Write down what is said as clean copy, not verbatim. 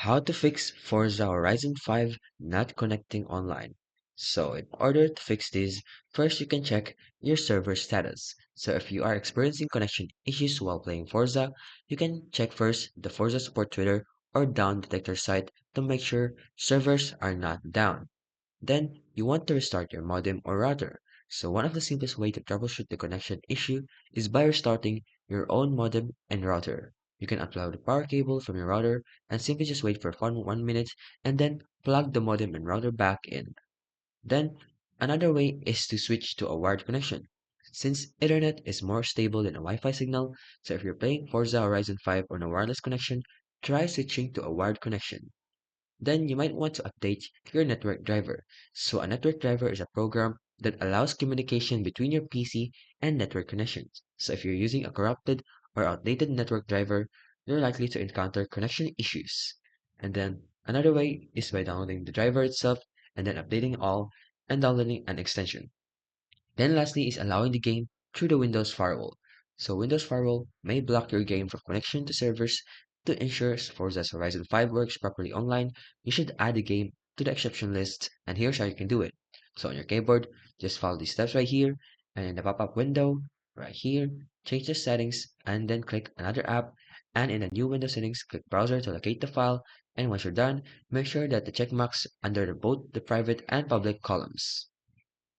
How to fix Forza Horizon 5 not connecting online. So in order to fix this, first you can check your server status. So if you are experiencing connection issues while playing Forza, you can check first the Forza support Twitter or down detector site to make sure servers are not down. Then you want to restart your modem or router. So one of the simplest way to troubleshoot the connection issue is by restarting your own modem and router. You can unplug the power cable from your router and simply just wait for 1 minute and then plug the modem and router back in. Then another way is to switch to a wired connection. Since Ethernet is more stable than a Wi-Fi signal, so if you're playing Forza Horizon 5 on a wireless connection, try switching to a wired connection. Then you might want to update your network driver. So a network driver is a program that allows communication between your PC and network connections. So if you're using a corrupted or outdated network driver, you're likely to encounter connection issues. And then another way is by downloading the driver itself and then updating all and downloading an extension. Then lastly is allowing the game through the Windows firewall. So Windows firewall may block your game from connection to servers. To ensure Forza Horizon 5 works properly online, you should add the game to the exception list, and here's how you can do it. So on your keyboard, just follow these steps right here, and in the pop-up window, right here, change the settings, and then click another app, and in the new window settings, click browser to locate the file, and once you're done, make sure that the check marks under both the private and public columns.